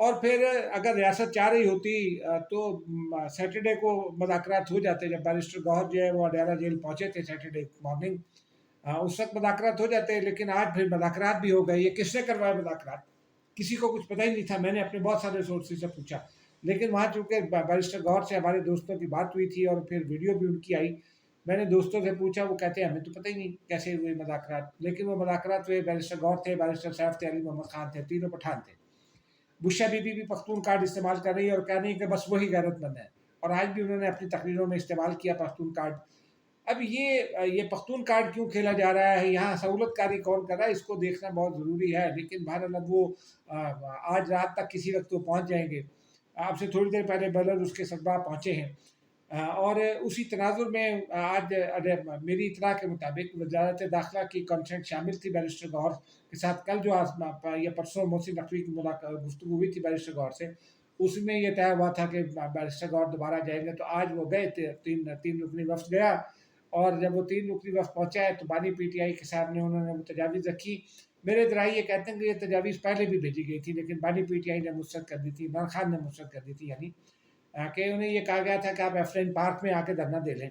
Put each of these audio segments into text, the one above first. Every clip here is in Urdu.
اور پھر اگر ریاست چاہ رہی ہوتی تو سیٹرڈے کو مذاکرات ہو جاتے. جب بیرسٹر گوہر جو ہے وہ اڈیالہ جیل پہنچے تھے سیٹرڈے مارننگ، اس وقت مذاکرات ہو جاتے. لیکن آج پھر مذاکرات بھی ہو گئے. یہ کس نے کروائے مذاکرات؟ کسی کو کچھ پتہ ہی نہیں تھا. میں نے اپنے بہت سارے سورسز سے پوچھا، لیکن وہاں چونکہ بیرسٹر گوہر سے ہمارے دوستوں کی بات ہوئی تھی اور پھر ویڈیو بھی ان کی آئی. میں نے دوستوں سے پوچھا، وہ کہتے ہیں ہمیں تو پتہ ہی نہیں کیسے ہوئے مذاکرات. لیکن وہ مذاکرات ہوئے. بیرسٹر گوہر تھے، بیرسٹر سیف تھے، علی محمد خان تھے، تینوں پٹھان تھے. بشا بی بی بھی پختون کارڈ استعمال کر رہی ہے اور کہہ رہی ہے کہ بس وہی غیرت مند ہے. اور آج بھی انہوں نے اپنی تقریروں میں استعمال کیا پختون کارڈ. اب یہ پختون کارڈ کیوں کھیلا جا رہا ہے، یہاں سہولت کاری کون کر رہا ہے، اس کو دیکھنا بہت ضروری ہے. لیکن بہرحال اب وہ آج رات تک کسی وقت وہ پہنچ جائیں گے. آپ سے تھوڑی دیر پہلے بیلاروس کے سربراہ پہنچے ہیں. اور اسی تناظر میں آج میری اطلاع کے مطابق وزارت داخلہ کی کانفرنس شامل تھی بیرسٹر گوہر کے ساتھ. کل جو یہ پرسوں محسن نقوی کی گفتگو ہوئی تھی بیرسٹر گوہر سے، اس میں یہ طے ہوا تھا کہ بیرسٹر گوہر دوبارہ جائیں گے. تو آج وہ گئے تھے، تین رکنی وفد گیا. اور جب وہ 3 رکنی وفد پہنچا ہے تو بانی پی ٹی آئی کے سامنے انہوں نے وہ تجاویز رکھی. میرے ذرائع یہ کہتے ہیں کہ یہ تجاویز پہلے بھی بھیجی گئی تھی، لیکن بانی پی ٹی آئی نے مسترد کر دی تھی، عمران خان نے مسترد کر دی تھی. یعنی کہ انہیں یہ کہا گیا تھا کہ آپ ایفرین پارک میں آ کے دھرنا دے لیں،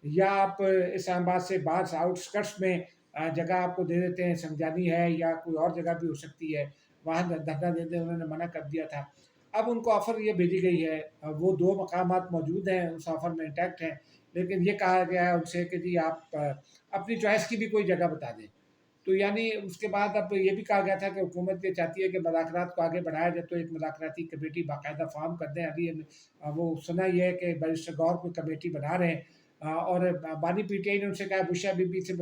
یا آپ اسلام آباد سے باہر آؤٹ اسکرٹس میں جگہ آپ کو دے دیتے ہیں، سمجھانی ہے یا کوئی اور جگہ بھی ہو سکتی ہے، وہاں دھرنا دے دیں. انہوں نے منع کر دیا تھا. اب ان کو آفر یہ بھیجی گئی ہے، وہ 2 مقامات موجود ہیں اس آفر میں انٹیکٹ ہیں، لیکن یہ کہا گیا ہے ان سے کہ جی آپ اپنی چوائس کی بھی کوئی جگہ بتا دیں. تو یعنی اس کے بعد اب یہ بھی کہا گیا تھا کہ حکومت یہ چاہتی ہے کہ مذاکرات کو آگے بڑھایا جائے، تو ایک مذاکراتی کمیٹی باقاعدہ فارم کر دیں. ابھی وہ سنا یہ ہے کہ بیرسٹر گوہر کو کمیٹی بنا رہے ہیں. اور بانی پی ٹی آئی نے ان سے کہا بشا بی بی سے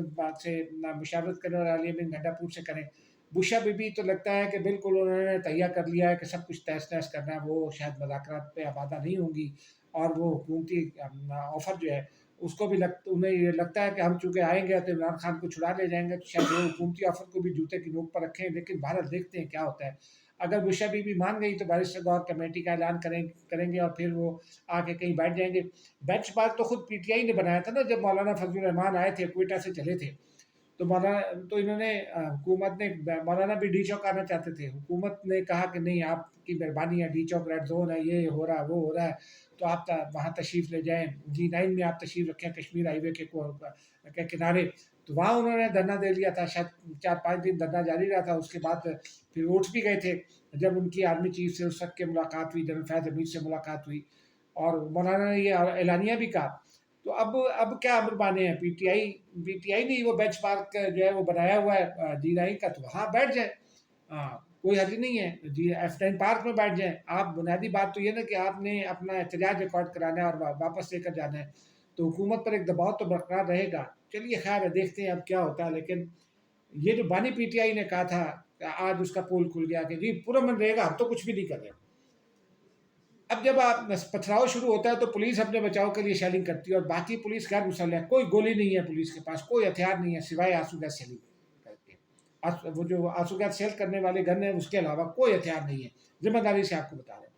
مشاورت کریں اور علی امین گنڈا پور سے کریں. بشا بی بی تو لگتا ہے کہ بالکل انہوں نے تہیا کر لیا ہے کہ سب کچھ تہس نہس کرنا ہے، وہ شاید مذاکرات پہ آمادہ نہیں ہوں گی. اور وہ حکومتی آفر جو ہے اس کو بھی انہیں یہ لگتا ہے کہ ہم چونکہ آئیں گے تو عمران خان کو چھڑا لے جائیں گے، تو شاید وہ حکومتی آفر کو بھی جوتے کی نوک پر رکھیں. لیکن بھارت دیکھتے ہیں کیا ہوتا ہے. اگر بشا بی بی مان گئی تو بیرسٹر گوہر کمیٹی کا اعلان کریں گے اور پھر وہ آ کے کہیں بیٹھ جائیں گے. بینچ مارک تو خود پی ٹی آئی نے بنایا تھا نا، جب مولانا فضل الرحمان آئے تھے کوئٹہ سے چلے تھے. تو انہوں نے حکومت نے مولانا بھی ڈی چوک آنا چاہتے تھے. حکومت نے کہا کہ نہیں، آپ کی مہربانی ہے، ڈی چوک ریڈ زون ہے، یہ ہو رہا ہے وہ ہو رہا ہے، تو آپ وہاں تشریف لے جائیں. G9 میں آپ تشریف رکھیں، کشمیر ہائی وے کے کنارے. تو وہاں انہوں نے دھرنا دے لیا تھا. شاید 4-5 دن دھرنا جاری رہا تھا. اس کے بعد پھر اٹھ بھی گئے تھے جب ان کی آرمی چیف سے اس وقت کے ملاقات ہوئی، جنرل فیض حمید سے ملاقات ہوئی اور مولانا نے یہ اعلانیہ بھی کہا. تو اب کیا امر بانے ہیں؟ پی ٹی آئی نے وہ بینچ مارک جو ہے وہ بنایا ہوا ہے G9 کا، تو وہاں بیٹھ جائیں. کوئی حرج نہیں ہے، جی ایفرین پارک میں بیٹھ جائیں. آپ بنیادی بات تو یہ نا کہ آپ نے اپنا احتجاج ریکارڈ کرانا ہے اور واپس لے کر جانا ہے، تو حکومت پر ایک دباؤ تو برقرار رہے گا. چلیے خیر ہے، دیکھتے ہیں اب کیا ہوتا ہے. لیکن یہ جو بانی پی ٹی آئی نے کہا تھا کہ آج اس کا پول کھل گیا کہ جی پرامن رہے گا، ہم تو کچھ بھی نہیں کر رہے. اب جب آپ پتھراؤ شروع ہوتا ہے تو پولیس اپنے بچاؤ کے لیے شیلنگ کرتی ہے، اور باقی پولیس غیر مسلح ہے. کوئی گولی نہیں ہے پولیس کے پاس، کوئی ہتھیار نہیں ہے سوائے آنسو گیس سیلنگ کرتے. وہ جو آنسو گیس سیل کرنے والے گن ہیں اس کے علاوہ کوئی ہتھیار نہیں ہے. ذمہ داری سے آپ کو بتا رہے ہیں.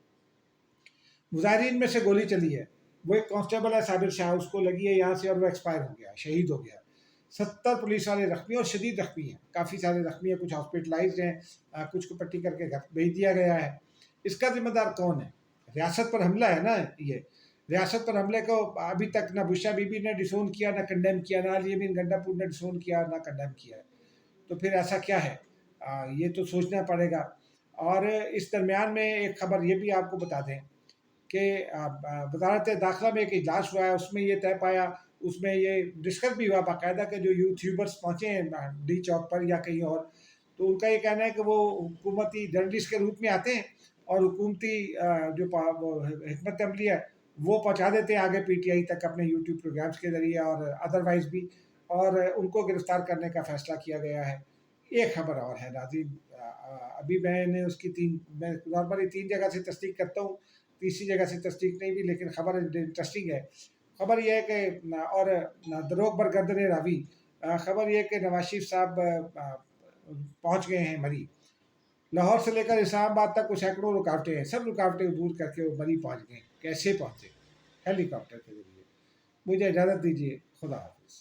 مظاہرین میں سے گولی چلی ہے. وہ ایک کانسٹیبل ہے صابر شاہ، اس کو لگی ہے یہاں سے اور وہ ایکسپائر ہو گیا، شہید ہو گیا. 70 پولیس والے زخمی اور شدید زخمی ہیں، کافی سارے زخمی ہیں، کچھ ہاسپٹلائزڈ ہیں، کچھ کو پٹی کر کے گھر بھیج دیا گیا ہے. اس کا ذمہ دار کون ہے؟ ریاست پر حملہ ہے نا یہ. ریاست پر حملے کو ابھی تک نہ بشا بی بی نے ڈسون کیا، نہ کنڈیم کیا، نہ علی امین گنڈا پور نے ڈسون کیا، نہ کنڈیم کیا ہے. تو پھر ایسا کیا ہے؟ یہ تو سوچنا پڑے گا. اور اس درمیان میں ایک خبر یہ بھی آپ کو بتا دیں کہ وزارت داخلہ میں ایک اجلاس ہوا ہے، اس میں یہ طے پایا، اس میں یہ ڈسکس بھی ہوا باقاعدہ کہ جو یوٹیوبرز پہنچے ہیں ڈی چوک پر یا کہیں اور، تو ان کا یہ کہنا ہے کہ وہ حکومتی جرنلسٹ کے روپ میں آتے ہیں اور حکومتی جو حکمت عملی ہے وہ پہنچا دیتے ہیں آگے پی ٹی آئی تک اپنے یوٹیوب پروگرامز کے ذریعے اور ادروائز بھی، اور ان کو گرفتار کرنے کا فیصلہ کیا گیا ہے. ایک خبر اور ہے ناظرین، ابھی میں نے اس کی میں نارملی 3 جگہ سے تصدیق کرتا ہوں، تیسری جگہ سے تصدیق نہیں بھی، لیکن خبر انٹرسٹنگ ہے. خبر یہ ہے کہ اور دروغ برگردن راوی، خبر یہ ہے کہ نواز شریف صاحب پہنچ گئے ہیں مری. لاہور سے لے کر اسلام آباد تک کچھ سینکڑوں رکاوٹیں ہیں، سب رکاوٹیں دور کر کے وہ مری پہنچ گئے. کیسے پہنچے؟ ہیلی کاپٹر کے ذریعے. مجھے اجازت دیجیے، خدا حافظ.